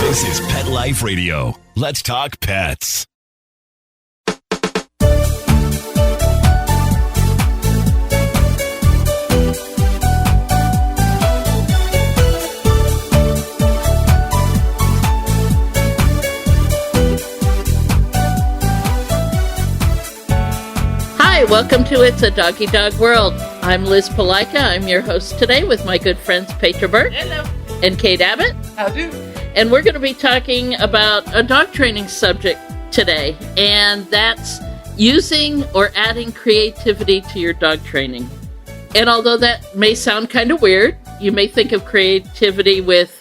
This is Pet Life Radio. Let's talk pets. Hi, welcome to It's a Doggy Dog World. I'm Liz Palaika. I'm your host today with my good friends Petra and Kate Abbott. How do? And we're going to be talking about a dog training subject today, and that's using or adding creativity to your dog training. And although that may sound kind of weird, you may think of creativity with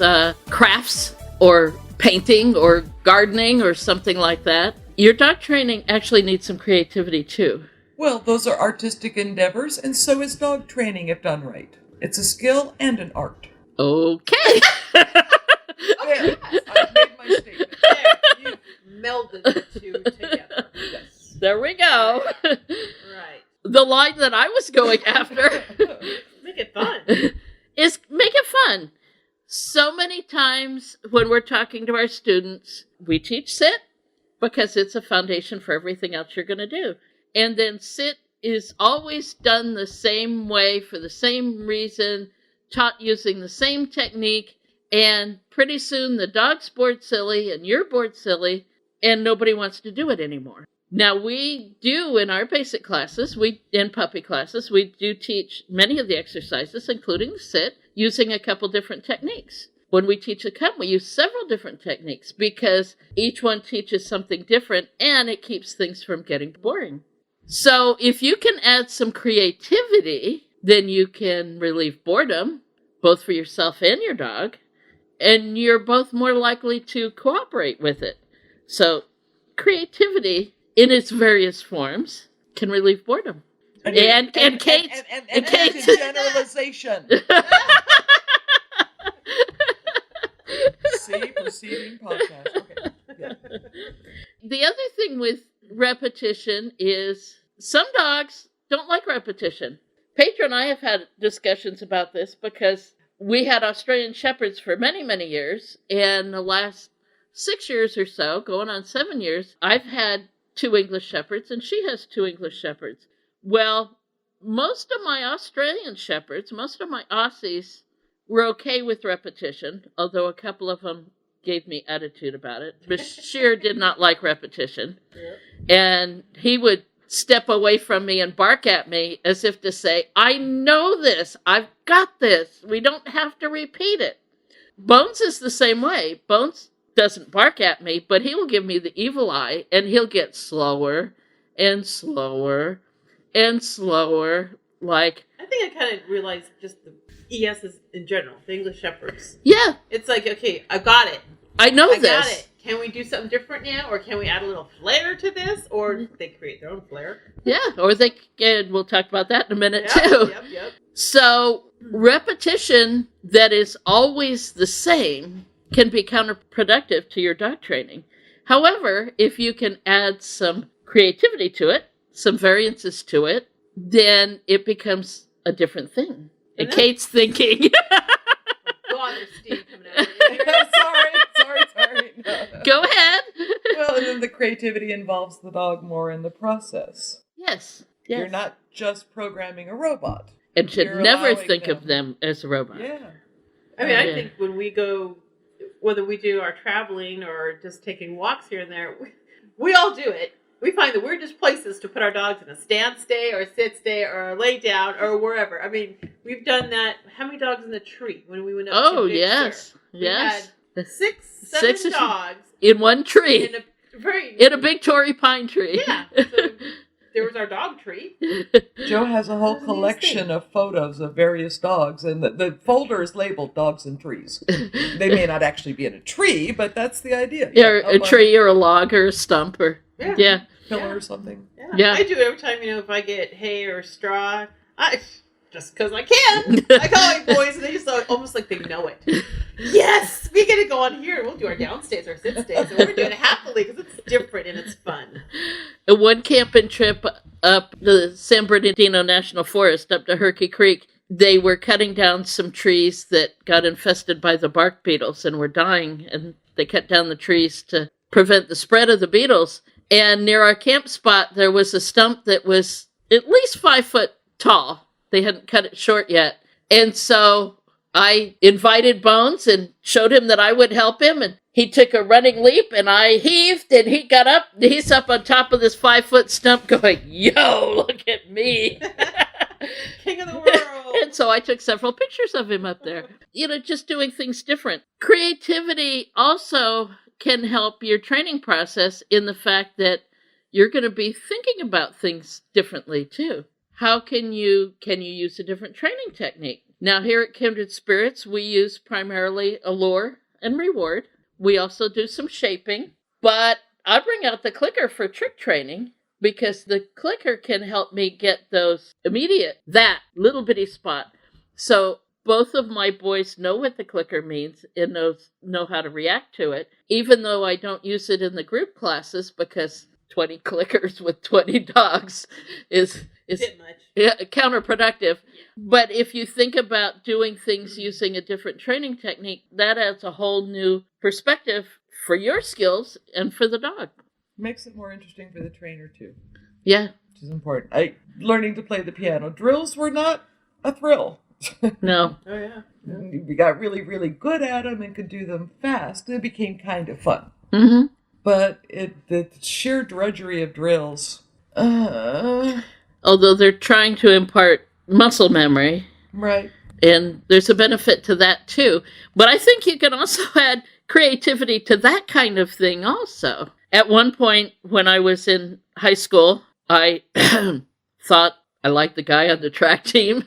crafts or painting or gardening or something like that. Your dog training actually needs some creativity too. Well, those are artistic endeavors, and so is dog training if done right. It's a skill and an art. Okay. There, I've made my statement. There, you've melded the two together. Yes. There we go. Right. The line that I was going after Make it fun. is make it fun. So many times when we're talking to our students, we teach sit because it's a foundation for everything else you're going to do. And then sit is always done the same way for the same reason, taught using the same technique. And pretty soon the dog's bored silly and you're bored silly and nobody wants to do it anymore. Now we do in our basic classes, in puppy classes, we do teach many of the exercises, including the sit, using a couple different techniques. When we teach a come, we use several different techniques because each one teaches something different and it keeps things from getting boring. So if you can add some creativity, then you can relieve boredom, both for yourself and your dog. And you're both more likely to cooperate with it. So creativity in its various forms can relieve boredom. And Kate's generalization. See, proceeding podcast. Okay. Yeah. The other thing with repetition is some dogs don't like repetition. Petra and I have had discussions about this because we had Australian Shepherds for many, many years, and the last 6 years or so, going on 7 years, I've had 2 English Shepherds, and she has 2 English Shepherds. Well, most of my Australian Shepherds, most of my Aussies, were okay with repetition, although a couple of them gave me attitude about it. Bashir did not like repetition, and he would step away from me and bark at me as if to say, I know this, I've got this, we don't have to repeat it. Bones is the same way. Bones doesn't bark at me, but he will give me the evil eye, and he'll get slower and slower and slower, like... I think I kind of realized just the ESs in general, the English Shepherds. Yeah. It's like, okay, I got it. I know this. I got it. Can we do something different now? Or can we add a little flair to this? Or they create their own flair. Yeah, or they can, we'll talk about that in a minute too. Yep. So repetition that is always the same can be counterproductive to your dog training. However, if you can add some creativity to it, some variances to it, then it becomes a different thing. And Kate's thinking... Go on there, Steve, coming out. Sorry. No. Go ahead. Well, and then the creativity involves the dog more in the process. Yes. You're not just programming a robot. And should You're never allowing think of them as a robot. Yeah. I mean, I think when we go, whether we do our traveling or just taking walks here and there, we all do it. We find the weirdest places to put our dogs in a stand stay or a sit stay or a lay down or wherever. I mean, we've done that. How many dogs in the tree when we went up to Big yes. Sur? Yes. We had seven dogs. In one tree. In a big Tory pine tree. Yeah. So there was our dog tree. Joe has a whole collection of photos of various dogs, and the folder is labeled Dogs and Trees. They may not actually be in a tree, but that's the idea. Yeah, a tree or a log or a stump or... Yeah. Pillar or something. Yeah. I do it every time, if I get hay or straw. Just because I can. I call my boys, and they just almost like they know it. Yes, we get to go on here. We'll do our downstays, our sit stays, and we're doing it happily because it's different and it's fun. One camping trip up the San Bernardino National Forest up to Herky Creek, they were cutting down some trees that got infested by the bark beetles and were dying, and They cut down the trees to prevent the spread of the beetles. And near our camp spot, there was a stump that was at least 5 foot tall. They hadn't cut it short yet. And so I invited Bones and showed him that I would help him. And he took a running leap and I heaved and he got up. He's up on top of this 5 foot stump going, yo, look at me. King of the world. And so I took several pictures of him up there. Just doing things different. Creativity also can help your training process in the fact that you're going to be thinking about things differently too. How can you use a different training technique? Now here at Kindred Spirits, we use primarily allure and reward. We also do some shaping, but I bring out the clicker for trick training because the clicker can help me get those immediate, that little bitty spot. So both of my boys know what the clicker means and know how to react to it, even though I don't use it in the group classes because 20 clickers with 20 dogs is counterproductive. But if you think about doing things using a different training technique, that adds a whole new perspective for your skills and for the dog. Makes it more interesting for the trainer, too. Yeah. Which is important. Learning to play the piano. Drills were not a thrill. No. Oh, yeah. We got really, really good at them and could do them fast. It became kind of fun. Mm-hmm. But the sheer drudgery of drills. Although they're trying to impart muscle memory. Right. And there's a benefit to that, too. But I think you can also add creativity to that kind of thing also. At one point when I was in high school, I thought I liked the guy on the track team.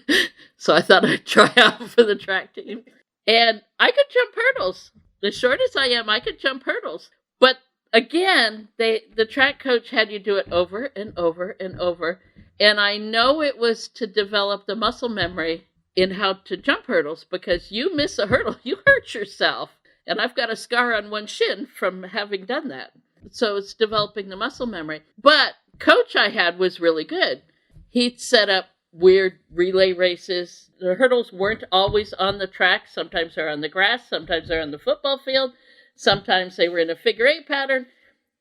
So I thought I'd try out for the track team. And I could jump hurdles. As short as I am, I could jump hurdles. But again, the track coach had you do it over and over and over. And I know it was to develop the muscle memory in how to jump hurdles, because you miss a hurdle, you hurt yourself. And I've got a scar on one shin from having done that. So it's developing the muscle memory. But coach I had was really good. He'd set up weird relay races. The hurdles weren't always on the track. Sometimes they're on the grass. Sometimes they're on the football field. Sometimes they were in a figure eight pattern.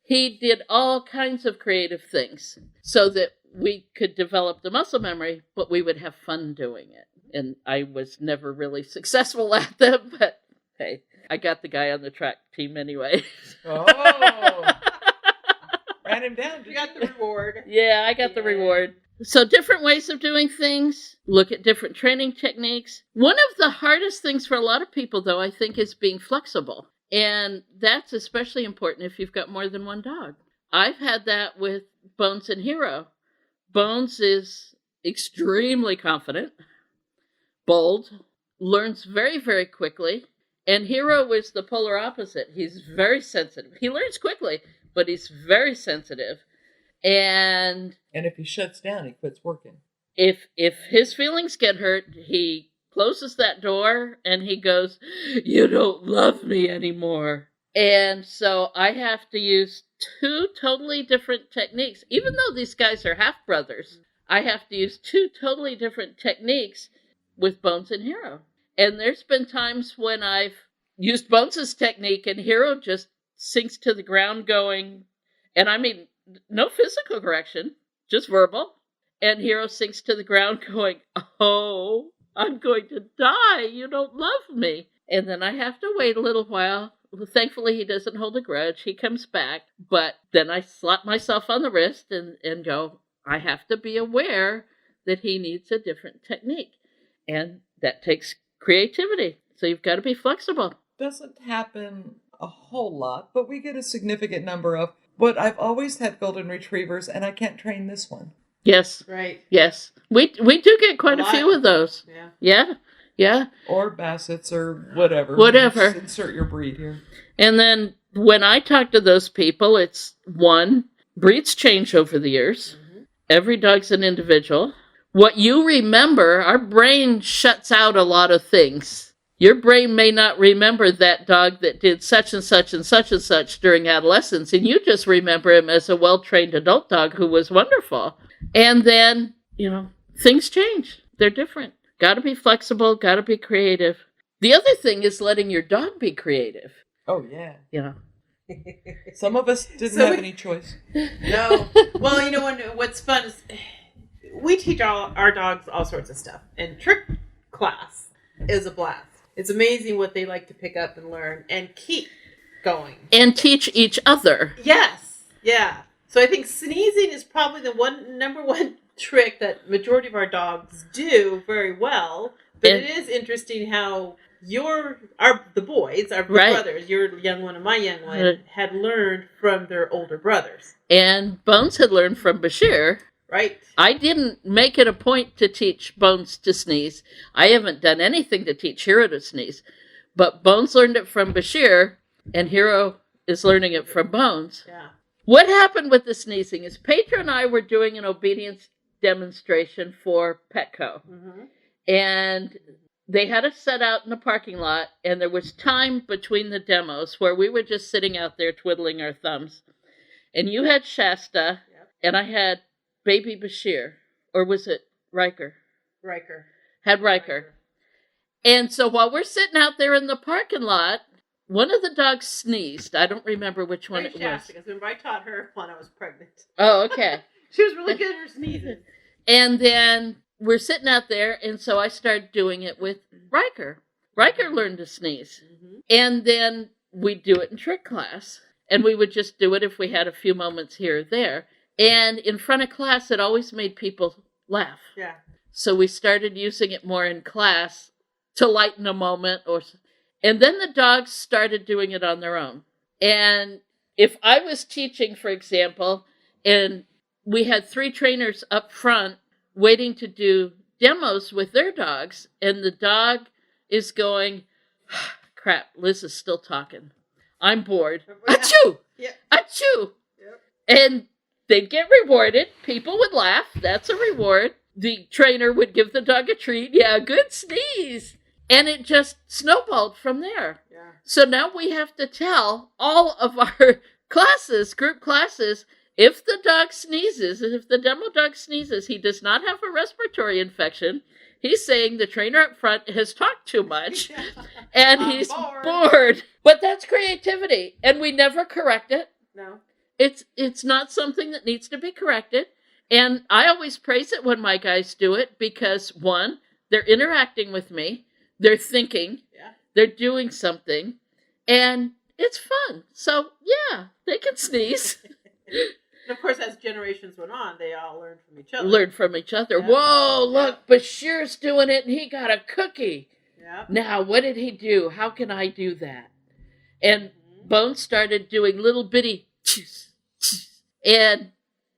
He did all kinds of creative things so that we could develop the muscle memory, but we would have fun doing it. And I was never really successful at them, but hey, I got the guy on the track team anyway. Oh. Ran him down. You got the reward. Yeah, I got the reward. So different ways of doing things. Look at different training techniques. One of the hardest things for a lot of people, though, I think, is being flexible. And that's especially important if you've got more than one dog. I've had that with Bones and Hero. Bones is extremely confident, bold, learns very, very quickly. And Hero is the polar opposite. He's very sensitive. He learns quickly, but he's very sensitive. And if he shuts down, he quits working. If his feelings get hurt, he closes that door and he goes, "You don't love me anymore." And so I have to use two totally different techniques. Even though these guys are half brothers, I have to use two totally different techniques with Bones and Hero. And there's been times when I've used Bones' technique and Hero just sinks to the ground going, and I mean, no physical correction, just verbal. And Hero sinks to the ground going, "Oh, I'm going to die. You don't love me." And then I have to wait a little while. Thankfully, he doesn't hold a grudge. He comes back. But then I slap myself on the wrist and go, I have to be aware that he needs a different technique. And that takes creativity. So you've got to be flexible. Doesn't happen a whole lot, but we get a significant number of, but I've always had golden retrievers and I can't train this one. Yes. Right. Yes. We do get quite a few of those. Yeah. Yeah. Yeah. Or Bassets or whatever. Whatever. Just insert your breed here. And then when I talk to those people, it's one, breeds change over the years. Mm-hmm. Every dog's an individual. What you remember, our brain shuts out a lot of things. Your brain may not remember that dog that did such and such and such and such during adolescence, and you just remember him as a well-trained adult dog who was wonderful. And then, things change. They're different. Got to be flexible, got to be creative. The other thing is letting your dog be creative. Oh, yeah. You know. Some of us didn't have any choice. No. Well, you know what's fun is we teach our dogs all sorts of stuff, and trick class is a blast. It's amazing what they like to pick up and learn and keep going. And teach each other. Yes. Yeah. So I think sneezing is probably the number one trick that majority of our dogs do very well. But it is interesting how the boys, our brothers, your young one and my young one, had learned from their older brothers. And Bones had learned from Bashir. Right. I didn't make it a point to teach Bones to sneeze. I haven't done anything to teach Hero to sneeze. But Bones learned it from Bashir, and Hero is learning it from Bones. Yeah. What happened with the sneezing is Petra and I were doing an obedience demonstration for Petco. Mm-hmm. And they had us set out in the parking lot, and there was time between the demos where we were just sitting out there twiddling our thumbs. And you had Shasta, and I had baby Bashir. Or was it Riker? Riker. Had Riker. And so while we're sitting out there in the parking lot, one of the dogs sneezed. I don't remember which one it was. Because remember, I taught her when I was pregnant. Oh, okay. She was really good at her sneezing. And then we're sitting out there, and so I started doing it with Riker. Riker learned to sneeze. Mm-hmm. And then we'd do it in trick class. And we would just do it if we had a few moments here or there. And in front of class, it always made people laugh. Yeah. So we started using it more in class to lighten a moment. And then the dogs started doing it on their own. And if I was teaching, for example, and we had 3 trainers up front waiting to do demos with their dogs, and the dog is going, crap, Liz is still talking. I'm bored. Achoo! Yep. Achoo! Yep. And they'd get rewarded. People would laugh. That's a reward. The trainer would give the dog a treat. Yeah, good sneeze. And it just snowballed from there. Yeah. So now we have to tell all of our classes, group classes, if the dog sneezes, and if the demo dog sneezes, he does not have a respiratory infection. He's saying the trainer up front has talked too much, and he's bored. But that's creativity, and we never correct it. No. It's not something that needs to be corrected. And I always praise it when my guys do it because, one, they're interacting with me, they're thinking, they're doing something, and it's fun. So, yeah, they can sneeze. And of course, as generations went on, they all learned from each other. Yeah. Whoa, look, Bashir's doing it, and he got a cookie. Yeah. Now, what did he do? How can I do that? And Bones started doing little bitty and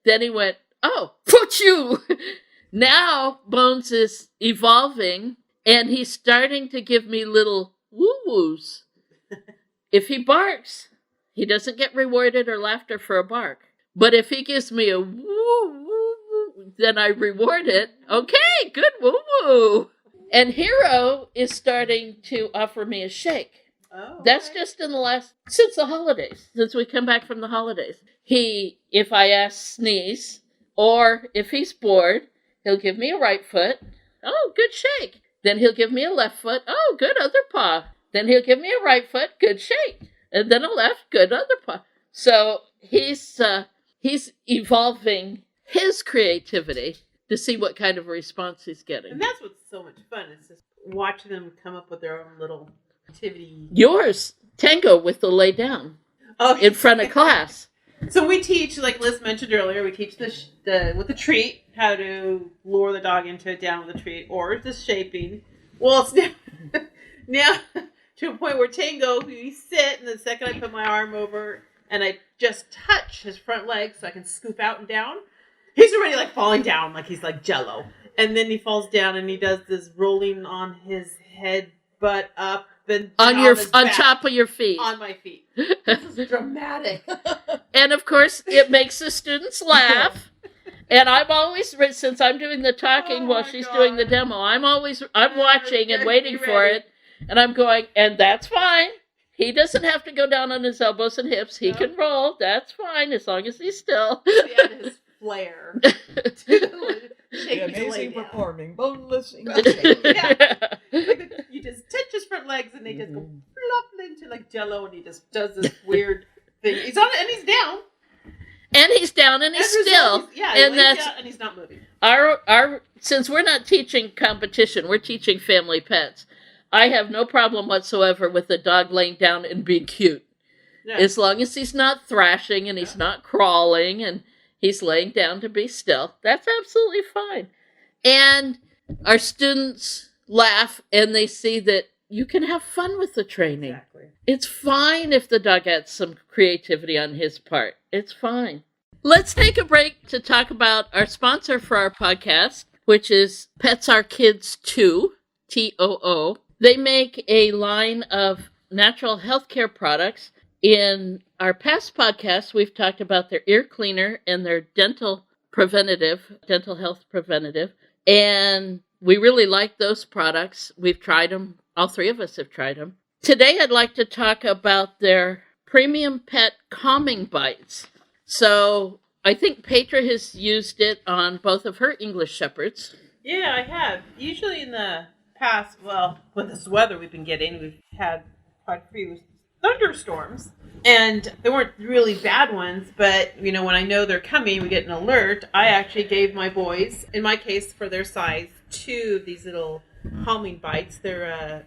then he went, oh, put you. Now Bones is evolving, and he's starting to give me little woo-woos. If he barks, he doesn't get rewarded or laughter for a bark. But if he gives me a woo-woo, then I reward it. Okay, good woo-woo. And Hero is starting to offer me a shake. Oh, okay. That's just since the holidays, since we come back from the holidays. If I ask sneeze, or if he's bored, he'll give me a right foot. Oh, good shake. Then he'll give me a left foot. Oh, good other paw. Then he'll give me a right foot. Good shake. And then a left. Good other paw. So he's evolving his creativity to see what kind of response he's getting. And that's what's so much fun. It's just watching them come up with their own little activity. Yours, Tango with the lay down in front of class. So we teach, like Liz mentioned earlier, we teach with the treat, how to lure the dog into it down with a treat, or the shaping. Well, it's now to a point where Tango, we sit, and the second I put my arm over and I just touch his front leg so I can scoop out and down, he's already like falling down, like he's like Jello. And then he falls down and he does this rolling on his head, butt up, and on top of your feet. On my feet. This is dramatic. And of course, it makes the students laugh. And I'm always, since I'm doing the talking while she's doing the demo, I'm watching and waiting for it. And I'm going, and that's fine. He doesn't have to go down on his elbows and hips. He can roll. That's fine, as long as he's still. He had his flair. The amazing performing, boneless English. Yeah. You his 10 just front legs, and they just go flop into like Jello, and he just does this weird thing. He's on it, and he's down. And he's down, and he's still. And that's down, and he's not moving. Our since we're not teaching competition, we're teaching family pets. I have no problem whatsoever with the dog laying down and being cute. Yeah. As long as he's not thrashing and he's not crawling and he's laying down to be still. That's absolutely fine. And our students laugh and they see that you can have fun with the training. Exactly. It's fine if the dog has some creativity on his part. It's fine. Let's take a break to talk about our sponsor for our podcast, which is Pets Are Kids 2, TOO. They make a line of natural healthcare products. In our past podcasts, we've talked about their ear cleaner and their dental health preventative. And we really like those products. We've tried them. All three of us have tried them. Today, I'd like to talk about their premium pet calming bites. So I think Petra has used it on both of her English Shepherds. Yeah, I have. Usually in the past, well, with this weather we've been getting, we've had quite a few thunderstorms. And they weren't really bad ones, but, when I know they're coming, we get an alert. I actually gave my boys, in my case, for their size, 2 of these little calming bites. They're,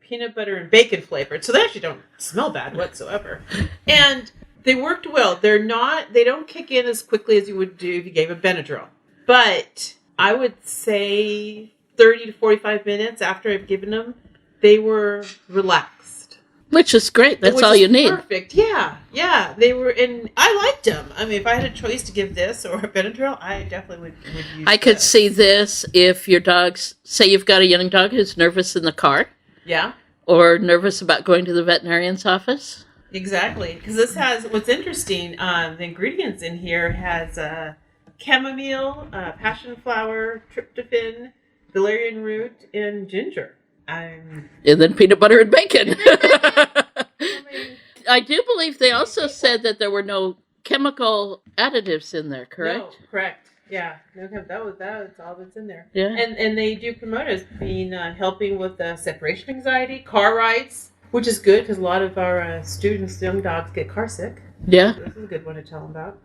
peanut butter and bacon flavored. So they actually don't smell bad whatsoever. And they worked well. They don't kick in as quickly as you would do if you gave a Benadryl. But I would say 30 to 45 minutes after I've given them, they were relaxed. Which is great. That's all you need. Perfect. Yeah. They were, and I liked them. I mean, if I had a choice to give this or a Benadryl, I definitely would use I could see this if your dog's, say you've got a young dog who's nervous in the car. Yeah. Or nervous about going to the veterinarian's office. Exactly. Because this has, what's interesting, the ingredients in here has chamomile, passion flower, tryptophan, valerian root, and ginger. And then peanut butter and bacon. I do believe they also said that there were no chemical additives in there, correct? No, correct. Yeah, that's all that's in there. Yeah, and they do promote as being helping with separation anxiety, car rides, which is good because a lot of our students, young dogs, get car sick. Yeah, so this is a good one to tell them about.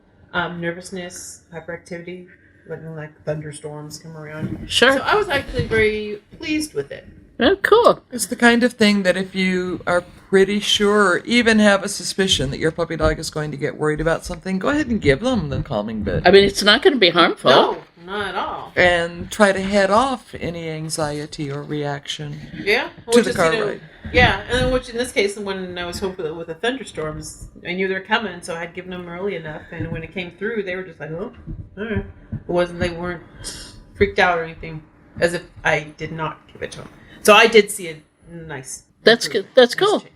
Nervousness, hyperactivity, when like thunderstorms come around. Sure. So I was actually very pleased with it. Oh, cool. It's the kind of thing that if you are pretty sure or even have a suspicion that your puppy dog is going to get worried about something, go ahead and give them the calming bit. I mean, it's not going to be harmful. No, not at all. And try to head off any anxiety or reaction to the car ride. Yeah, and then which in this case, when I was hoping with the thunderstorms, I knew they were coming, so I had given them early enough. And when it came through, they were just like, oh, all right. They weren't freaked out or anything, as if I did not give it to them. So I did see a nice. That's good. That's cool. Change.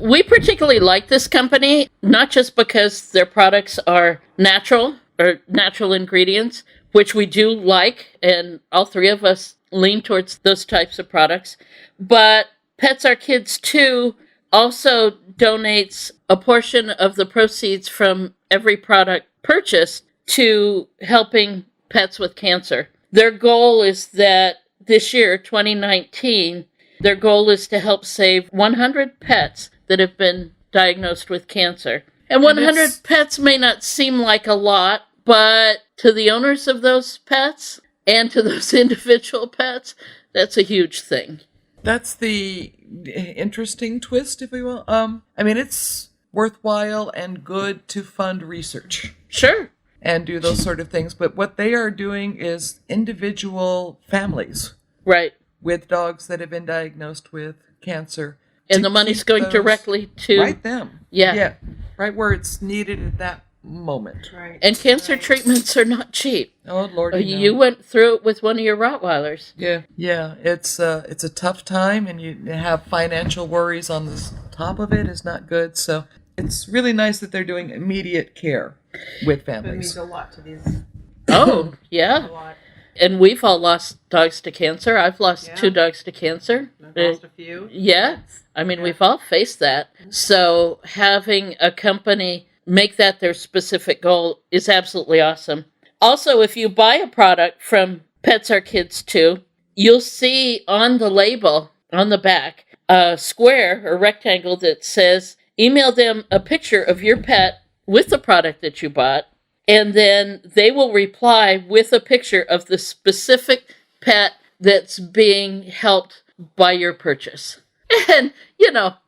We particularly like this company, not just because their products are natural or natural ingredients, which we do like, and all three of us lean towards those types of products, but Pets Are Kids 2 also donates a portion of the proceeds from every product purchased to helping pets with cancer. Their goal is that this year, 2019, their goal is to help save 100 pets that have been diagnosed with cancer. And 100 pets may not seem like a lot, but to the owners of those pets and to those individual pets, that's a huge thing. That's the interesting twist, if we will. I mean, it's worthwhile and good to fund research. Sure. And do those sort of things. But what they are doing is individual families. Right. With dogs that have been diagnosed with cancer. And the money's going directly to... Right them. Yeah. Yeah. Right where it's needed at that moment. Right. And cancer treatments are not cheap. Oh, Lord, you went through it with one of your Rottweilers. Yeah. Yeah. It's a tough time, and you have financial worries on the top of it is not good. So it's really nice that they're doing immediate care with families. It means a lot to these. Oh, yeah. A lot. And we've all lost dogs to cancer. I've lost 2 dogs to cancer. I've lost a few. Yeah. I mean, we've all faced that. So having a company make that their specific goal is absolutely awesome. Also, if you buy a product from Pets Are Kids 2, you'll see on the label on the back a square or rectangle that says, email them a picture of your pet with the product that you bought, and then they will reply with a picture of the specific pet that's being helped by your purchase. And,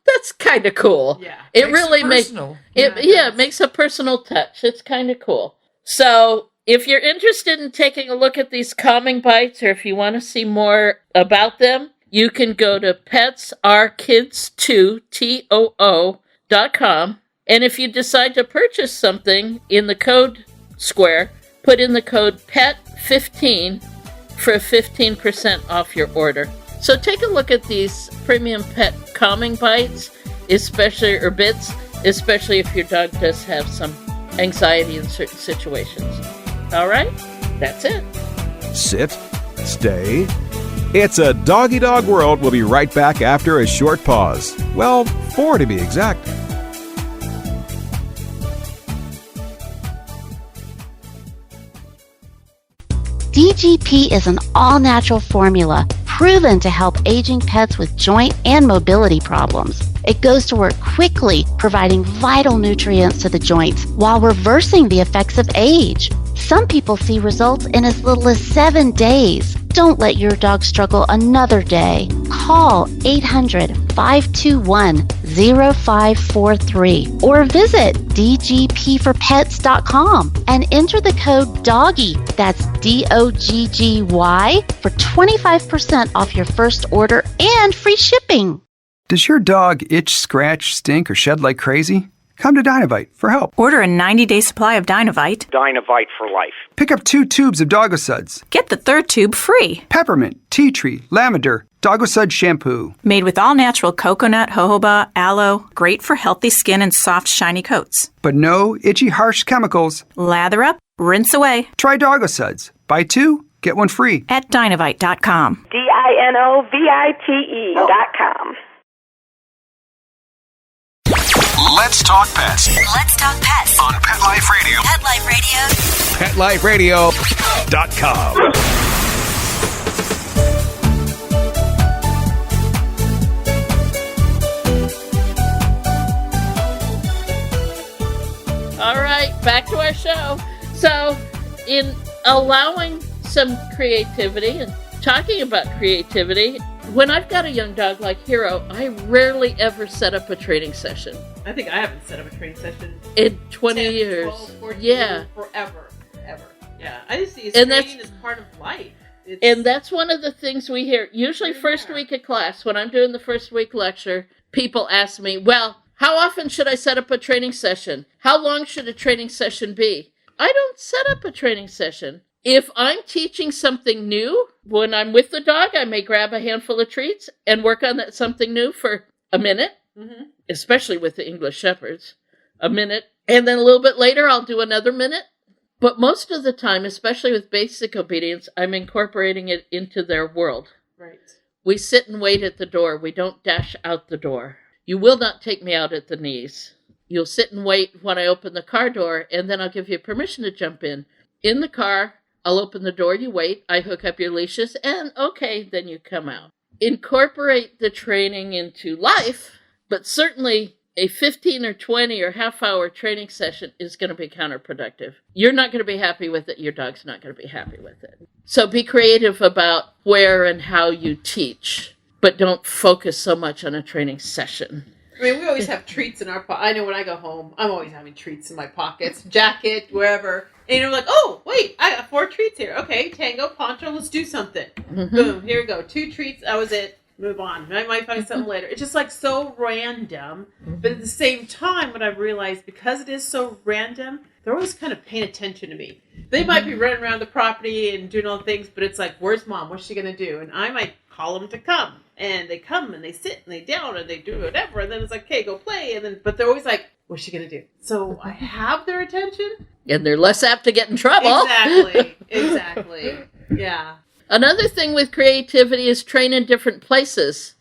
that's kind of cool. Yeah. It really makes it makes a personal touch. It's kind of cool. So if you're interested in taking a look at these calming bites, or if you want to see more about them, you can go to petsarekids2.com. And if you decide to purchase something in the code square, put in the code PET15 for 15% off your order. So take a look at these premium pet calming bites, especially if your dog does have some anxiety in certain situations. All right, that's it. Sit, stay. It's a doggy dog world. We'll be right back after a short pause. Well, 4 to be exact. DGP is an all-natural formula proven to help aging pets with joint and mobility problems. It goes to work quickly, providing vital nutrients to the joints while reversing the effects of age. Some people see results in as little as 7 days. Don't let your dog struggle another day. Call 800-521-0543 or visit dgpforpets.com and enter the code DOGGY, that's DOGGY, for 25% off your first order and free shipping. Does your dog itch, scratch, stink, or shed like crazy? Come to Dynovite for help. Order a 90-day supply of Dynovite. Dynovite for life. Pick up 2 tubes of Doggo Suds. Get the 3rd tube free. Peppermint, tea tree, lavender, Doggo Sud shampoo. Made with all-natural coconut, jojoba, aloe. Great for healthy skin and soft, shiny coats. But no itchy, harsh chemicals. Lather up, rinse away. Try Doggo Suds. Buy 2, get 1 free. At Dynovite.com. DINOVITE.com. Let's talk pets. Let's talk pets On Pet Life Radio. Pet Life Radio. PetLifeRadio.com. All right, back to our show. So, in allowing some creativity and talking about creativity, when I've got a young dog like Hero, I rarely ever set up a training session. I think I haven't set up a training session in 20 10, years. 12, 14 yeah. years, forever. Yeah, I just see And training as part of life. And that's one of the things we hear. Usually first week of class, when I'm doing the first week lecture, people ask me, well, how often should I set up a training session? How long should a training session be? I don't set up a training session. If I'm teaching something new, when I'm with the dog, I may grab a handful of treats and work on that something new for a minute, especially with the English Shepherds, a minute. And then a little bit later, I'll do another minute. But most of the time, especially with basic obedience, I'm incorporating it into their world. Right. We sit and wait at the door. We don't dash out the door. You will not take me out at the knees. You'll sit and wait when I open the car door, and then I'll give you permission to jump in. In the car, I'll open the door, you wait, I hook up your leashes, and okay, then you come out. Incorporate the training into life, but certainly a 15 or 20 or half-hour training session is going to be counterproductive. You're not going to be happy with it. Your dog's not going to be happy with it. So be creative about where and how you teach, but don't focus so much on a training session. I mean, we always have treats in our pocket. I know when I go home, I'm always having treats in my pockets, jacket, wherever. And you're like, oh, wait, I got 4 treats here. Okay, Tango, Poncho, let's do something. Boom, here we go. 2 treats, that was it. Move on. I might find something later. It's just like so random. But at the same time, what I've realized, because it is so random, they're always kind of paying attention to me. They might be running around the property and doing all the things, but it's like, where's Mom? What's she going to do? And I might call them to come. And they come and they sit and they down and they do whatever. And then it's like, okay, go play. And then, but they're always like, what's she going to do? So I have their attention. And they're less apt to get in trouble. Exactly. Yeah. Another thing with creativity is train in different places.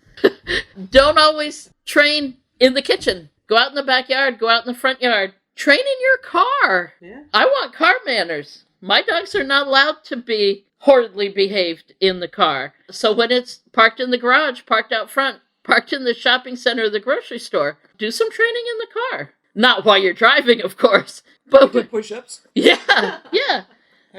Don't always train in the kitchen. Go out in the backyard. Go out in the front yard. Train in your car. Yeah. I want car manners. My dogs are not allowed to be horridly behaved in the car. So when it's parked in the garage, parked out front, parked in the shopping center or the grocery store, do some training in the car. Not while you're driving, of course. But Do push-ups. yeah.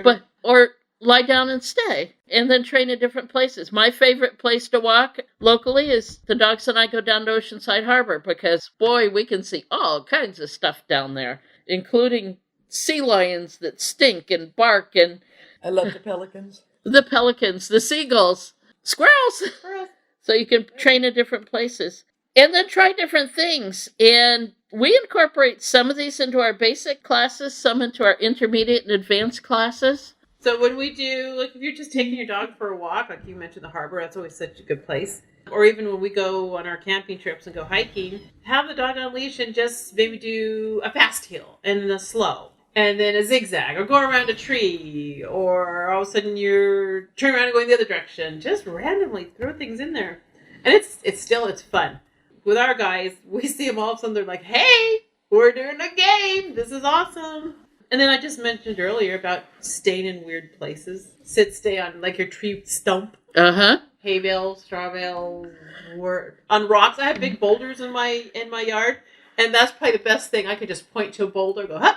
But or lie down and stay, and then train in different places. My favorite place to walk locally is the dogs and I go down to Oceanside Harbor because, boy, we can see all kinds of stuff down there, including sea lions that stink and bark, and I love the pelicans. the seagulls, squirrels. So you can train in different places and then try different things. And we incorporate some of these into our basic classes, some into our intermediate and advanced classes. So when we do, like if you're just taking your dog for a walk, like you mentioned the harbor, that's always such a good place. Or even when we go on our camping trips and go hiking, have the dog on leash and just maybe do a fast heel and then a slow. And then a zigzag, or go around a tree, or all of a sudden you're turning around and going the other direction. Just randomly throw things in there. And it's fun. With our guys, we see them all of a sudden, they're like, hey, we're doing a game. This is awesome. And then I just mentioned earlier about staying in weird places. Stay on like your tree stump. Hay bales, straw bales, on rocks. I have big boulders in my yard, and that's probably the best thing. I could just point to a boulder, go, huh.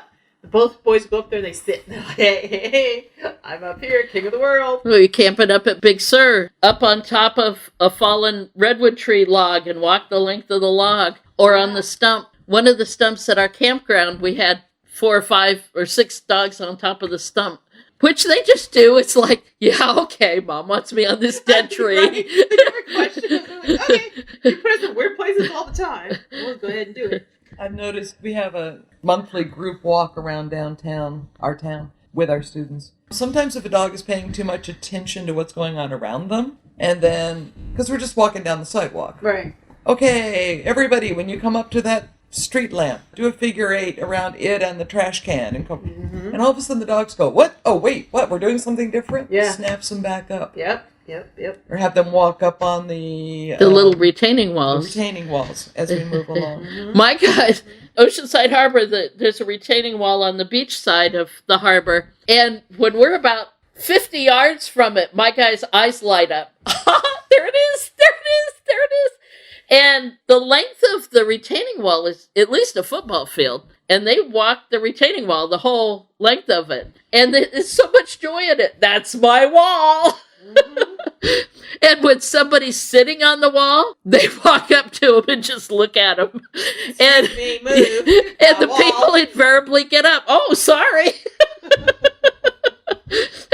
Both boys go up there and they sit. And they're like, hey, I'm up here, king of the world. Well, you're camping up at Big Sur, up on top of a fallen redwood tree log and walk the length of the log, or on the stump. One of the stumps at our campground, we had 4 or 5 or 6 dogs on top of the stump, which they just do. It's like, yeah, okay, Mom wants me on this dead tree. Right. They never question us. They're like, okay, you put us in weird places all the time. We'll go ahead and do it. I've noticed we have a monthly group walk around downtown, our town, with our students. Sometimes if a dog is paying too much attention to what's going on around them, and then, because we're just walking down the sidewalk. Right. Okay, everybody, when you come up to that street lamp, do a figure 8 around it and the trash can. And all of a sudden the dogs go, what? Oh, wait, what? We're doing something different? Yeah. Snaps them back up. Yep. Or have them walk up on the little retaining walls. The retaining walls as we move along. My guys, Oceanside Harbor, there's a retaining wall on the beach side of the harbor. And when we're about 50 yards from it, my guy's eyes light up. There it is. And the length of the retaining wall is at least a football field. And they walk the retaining wall, the whole length of it. And there's so much joy in it. That's my wall. And when somebody's sitting on the wall, they walk up to him and just look at him. And the people invariably get up. Oh, sorry.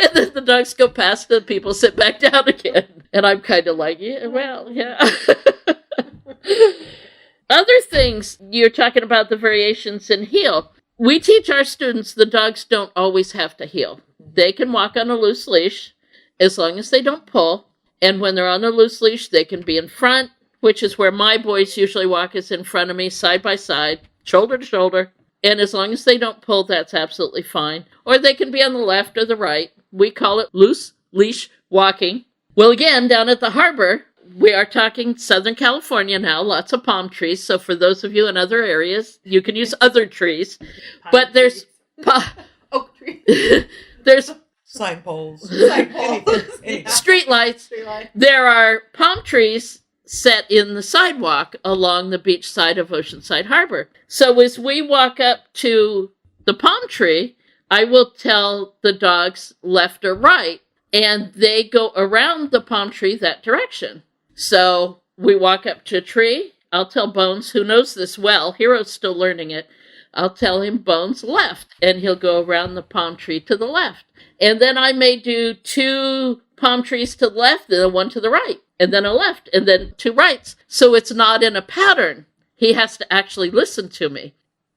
And then the dogs go past the people, sit back down again. And I'm kind of like, yeah, well, yeah. Other things, you're talking about the variations in heel. We teach our students the dogs don't always have to heel. They can walk on a loose leash as long as they don't pull. And when they're on a loose leash, they can be in front, which is where my boys usually walk, is in front of me, side by side, shoulder to shoulder. And as long as they don't pull, that's absolutely fine. Or they can be on the left or the right. We call it loose leash walking. Well, again, down at the harbor, we are talking Southern California now, lots of palm trees. So for those of you in other areas, you can use other trees. But there's oak trees. There's sign poles. Street lights. There are palm trees set in the sidewalk along the beach side of Oceanside Harbor. So as we walk up to the palm tree, I will tell the dogs left or right, and they go around the palm tree that direction. So we walk up to a tree. I'll tell Bones, who knows this well, Hero's still learning it, I'll tell him Bones left, and he'll go around the palm tree to the left. And then I may do 2 palm trees to the left, then 1 to the right, and then a left, and then 2 rights. So it's not in a pattern. He has to actually listen to me.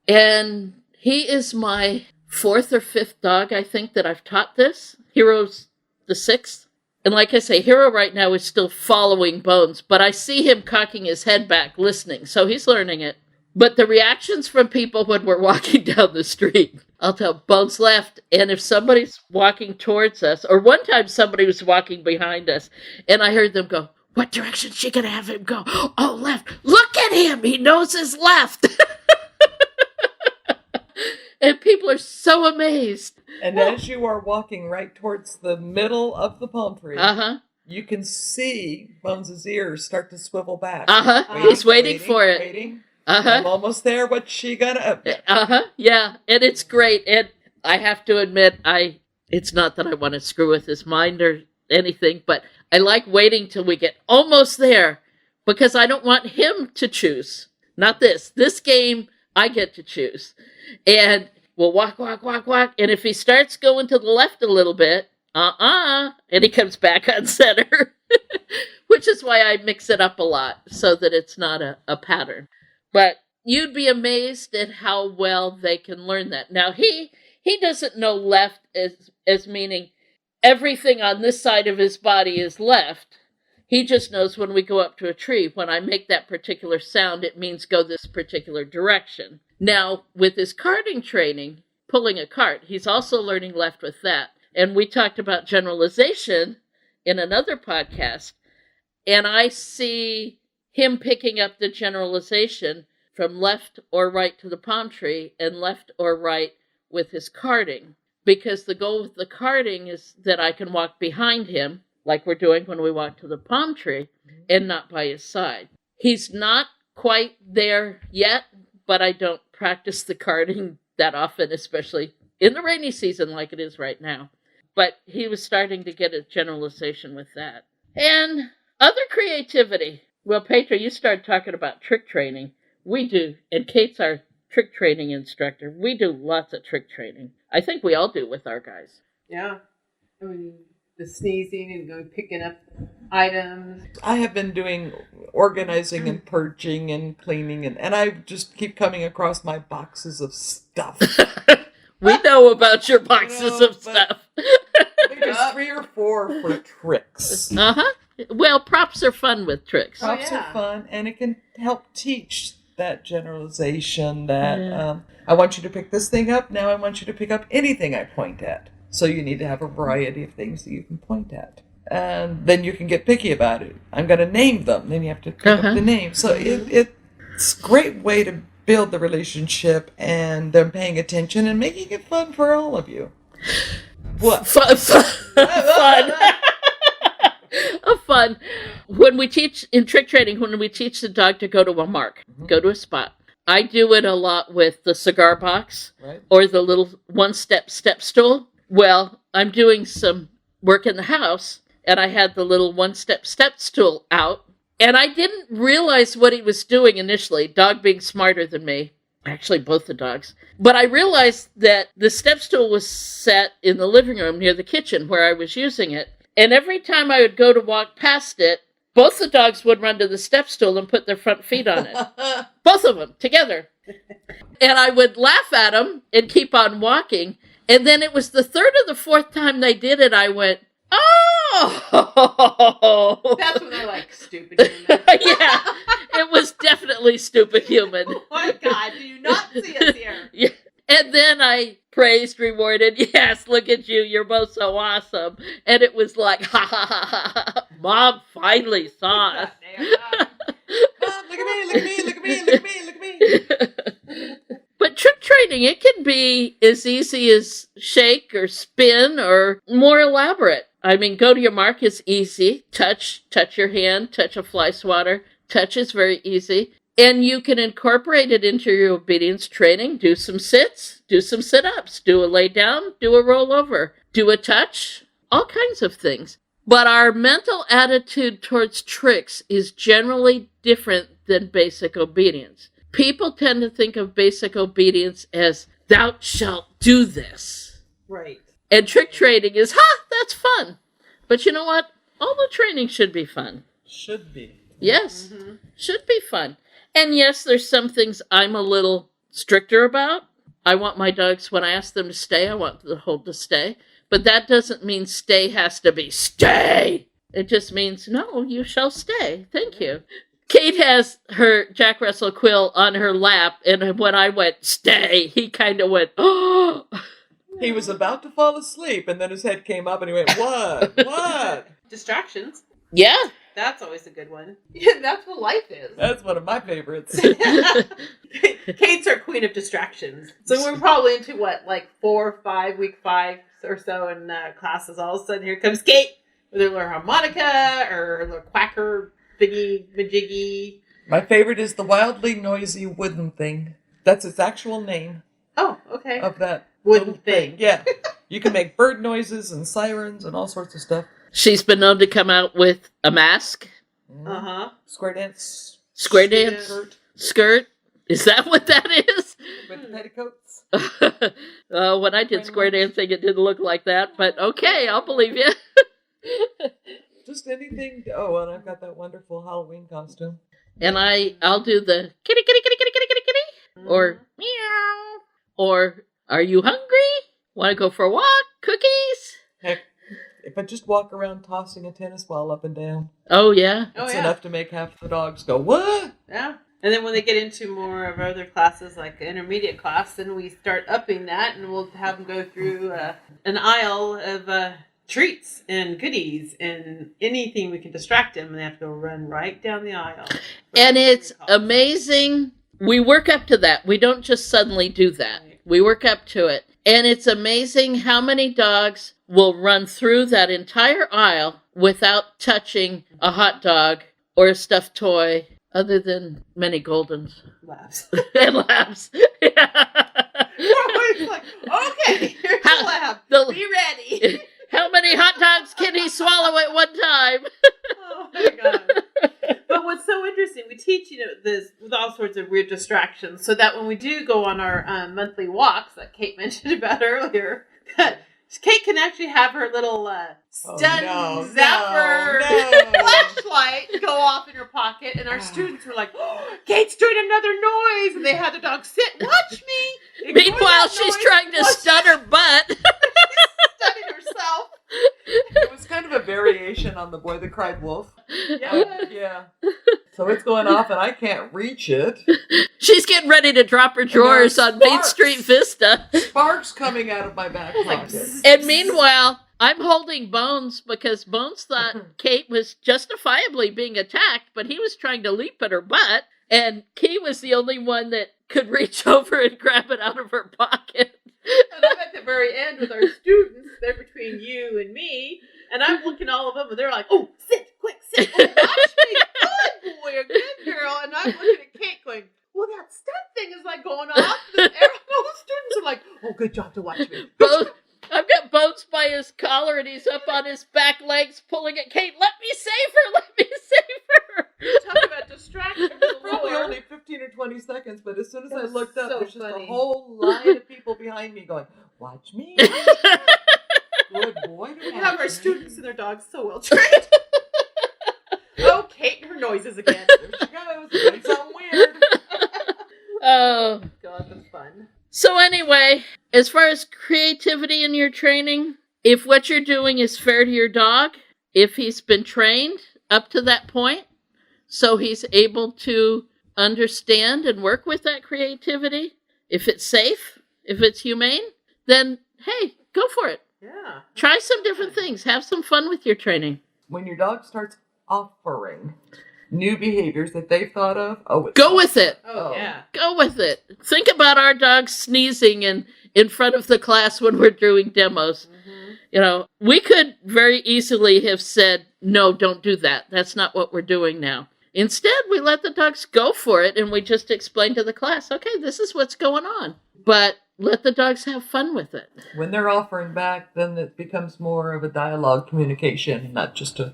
And he is my 4th or 5th dog, I think, that I've taught this. Hero's the 6th. And like I say, Hero right now is still following Bones, but I see him cocking his head back, listening, so he's learning it. But the reactions from people when we're walking down the street, I'll tell Bones left, and if somebody's walking towards us, or one time somebody was walking behind us, and I heard them go, what direction is she going to have him go? Oh, left. Look at him. He knows his left. And people are so amazed. And as you are walking right towards the middle of the palm tree, you can see Bones' ears start to swivel back. He's waiting for it. Waiting. I'm almost there. What's she gonna? Yeah, and it's great. And I have to admit, it's not that I want to screw with his mind or anything, but I like waiting till we get almost there because I don't want him to choose. Not this. This game, I get to choose. And we'll walk. And if he starts going to the left a little bit, and he comes back on center, which is why I mix it up a lot so that it's not a pattern. But you'd be amazed at how well they can learn that. Now, he doesn't know left as meaning everything on this side of his body is left. He just knows when we go up to a tree, when I make that particular sound, it means go this particular direction. Now, with his carting training, pulling a cart, he's also learning left with that. And we talked about generalization in another podcast, and I see him picking up the generalization from left or right to the palm tree and left or right with his carting. Because the goal with the carting is that I can walk behind him, like we're doing when we walk to the palm tree, and not by his side. He's not quite there yet, but I don't practice the carting that often, especially in the rainy season like it is right now. But he was starting to get a generalization with that. And other creativity. Well, Petra, you started talking about trick training. We do, and Kate's our trick training instructor. We do lots of trick training. I think we all do with our guys. Yeah. I mean, the sneezing and going picking up items. I have been doing organizing and purging and cleaning, and I just keep coming across my boxes of stuff. We know about your boxes of stuff. There's 3 or 4 for tricks. Well, props are fun with tricks. Props are fun, and it can help teach that generalization that I want you to pick this thing up, now I want you to pick up anything I point at. So you need to have a variety of things that you can point at. And then you can get picky about it. I'm going to name them. Then you have to pick up the name. So it's a great way to build the relationship and them paying attention and making it fun for all of you. What? Fun. Fun. When we teach in trick training, when we teach the dog to go to a mark, go to a spot, I do it a lot with the cigar box or the little one-step step stool. Well, I'm doing some work in the house, and I had the little one-step step stool out, and I didn't realize what he was doing initially, dog being smarter than me. Actually, both the dogs. But I realized that the step stool was set in the living room near the kitchen where I was using it. And every time I would go to walk past it, both the dogs would run to the step stool and put their front feet on it. Both of them together. And I would laugh at them and keep on walking. And then it was the 3rd or the 4th time they did it, I went, oh! That's when they're like, stupid human. Yeah, it was definitely stupid human. Oh my God, do you not see us here? Yeah. And then I praised, rewarded, yes, look at you, you're both so awesome. And it was like, ha ha ha ha, Mom finally saw us. Mom, look at me, look at me, look at me, look at me, look at me. But trick training, it can be as easy as shake or spin or more elaborate. I mean, go to your mark is easy. Touch your hand, touch a fly swatter. Touch is very easy. And you can incorporate it into your obedience training. Do some sits, do some sit-ups, do a lay down, do a roll over, do a touch, all kinds of things. But our mental attitude towards tricks is generally different than basic obedience. People tend to think of basic obedience as, thou shalt do this. Right. And trick training is, that's fun. But you know what? All the training should be fun. Should be. Yes, should be fun. And yes, there's some things I'm a little stricter about. I want my dogs, when I ask them to stay, I want the hold to stay. But that doesn't mean stay has to be stay. It just means, no, you shall stay. Thank you. Kate has her Jack Russell Quill on her lap, and when I went, stay, he kind of went, oh. He was about to fall asleep, and then his head came up, and he went, what? What? Distractions. Yeah. That's always a good one. Yeah, that's what life is. That's one of my favorites. Kate's our queen of distractions. So we're probably into like 4 or 5, week 5 or so in classes. All of a sudden, here comes Kate with her little harmonica or her little quacker thingy majiggy. My favorite is the wildly noisy wooden thing. That's its actual name. Oh, okay. Of that wooden thing. Yeah. You can make bird noises and sirens and all sorts of stuff. She's been known to come out with a mask. Uh-huh. Square dance. Skirt. Is that what that is? With the petticoats. When I did square dancing, it didn't look like that. But okay, I'll believe you. Just anything. Oh, and I've got that wonderful Halloween costume. And I'll do the kitty, kitty, kitty, kitty, kitty, kitty, kitty. Or meow. Or are you hungry? Want to go for a walk? Cookies? Heck, if I just walk around tossing a tennis ball up and down. Oh, yeah? It's enough to make half the dogs go, what? Yeah. And then when they get into more of our other classes, like intermediate class, then we start upping that, and we'll have them go through an aisle of treats and goodies and anything we can distract them, and they have to go run right down the aisle. And it's amazing. We work up to that. We don't just suddenly do that. We work up to it. And it's amazing how many dogs will run through that entire aisle without touching a hot dog or a stuffed toy, other than many Goldens. Labs. And labs. Yeah. We're like, okay, here's the lab. Be ready. How many hot dogs can he swallow at one time? Oh my God. But what's so interesting, we teach, this with all sorts of weird distractions, so that when we do go on our monthly walks that Kate mentioned about earlier, that Kate can actually have her little stun zapper flashlight go off in her pocket, and our students were like, oh, Kate's doing another noise, and they had the dog sit, watch me. Meanwhile, she's trying to stun her butt. Stunning herself. It was kind of a variation on the boy that cried wolf. Yeah. So it's going off and I can't reach it. She's getting ready to drop her drawers on Main Street Vista. Sparks coming out of my back pocket. And meanwhile, I'm holding Bones because Bones thought Kate was justifiably being attacked, but he was trying to leap at her butt. And Kate was the only one that could reach over and grab it out of her pocket. And I'm at the very end with our students. They're between you and me. And I'm looking at all of them, and they're like, oh, sit, quick, sit. Oh, watch me. Good boy, a good girl. And I'm looking at Kate going, well, that stunt thing is like going off. And all the students are like, oh, good job to watch me. I've got Bones by his collar, and he's up on his back legs pulling at Kate. Let me save her. Let me save her. Talk about distraction. Probably only 15 or 20 seconds, but as soon as I looked up, there's just a whole line of people behind me going, watch me. Good boy. We have our students and their dogs so well trained. Oh, Kate and her noises again. There she goes. Doing something weird. Oh, God, that's fun. So anyway, as far as creativity in your training, if what you're doing is fair to your dog, if he's been trained up to that point, so he's able to understand and work with that creativity, if it's safe, if it's humane, then hey, go for it. Yeah. Try some different things. Have some fun with your training. When your dog starts offering new behaviors that they've thought of, go with it. Oh, yeah. Go with it. Think about our dogs sneezing in front of the class when we're doing demos. Mm-hmm. We could very easily have said, no, don't do that. That's not what we're doing now. Instead, we let the dogs go for it, and we just explain to the class, okay, this is what's going on. But let the dogs have fun with it. When they're offering back, then it becomes more of a dialogue communication, not just an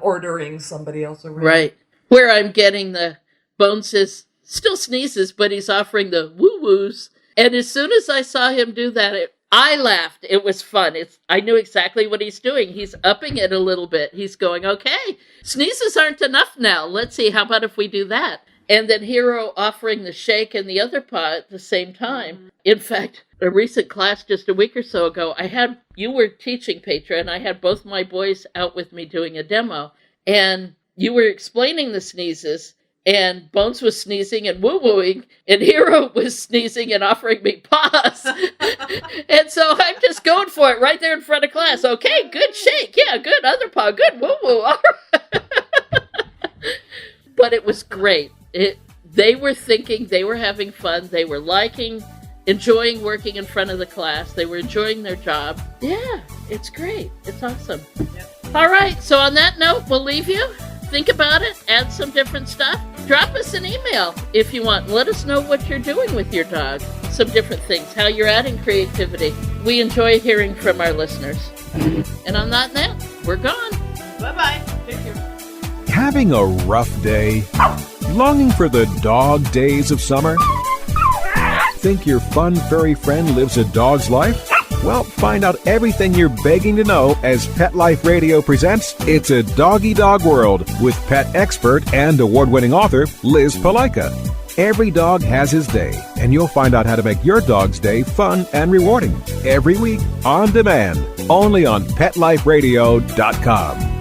ordering somebody else around. Right. Where I'm getting the Bones is still sneezes, but he's offering the woo-woos. And as soon as I saw him do that, I laughed. It was fun. I knew exactly what he's doing. He's upping it a little bit. He's going, okay, sneezes aren't enough now. Let's see, how about if we do that? And then Hero offering the shake and the other paw at the same time. Mm-hmm. In fact, a recent class just a week or so ago, you were teaching, Petra, and I had both my boys out with me doing a demo. And you were explaining the sneezes, and Bones was sneezing and woo-wooing, and Hero was sneezing and offering me paws. And so I'm just going for it right there in front of class. Okay, good shake. Yeah, good other paw. Good woo-woo. All right. But it was great. they were thinking, they were having fun, they were enjoying working in front of the class, they were enjoying their job. Yeah, it's great. It's awesome. Yep. All right, so on that note, we'll leave you. Think about it, add some different stuff. Drop us an email if you want. Let us know what you're doing with your dog. Some different things, how you're adding creativity. We enjoy hearing from our listeners. And on that note, we're gone. Bye-bye. Take care. Having a rough day? Longing for the dog days of summer? Think your fun furry friend lives a dog's life? Well, find out everything you're begging to know as Pet Life Radio presents It's a Doggy Dog World with pet expert and award-winning author Liz Palaika. Every dog has his day, and you'll find out how to make your dog's day fun and rewarding every week on demand, only on PetLifeRadio.com.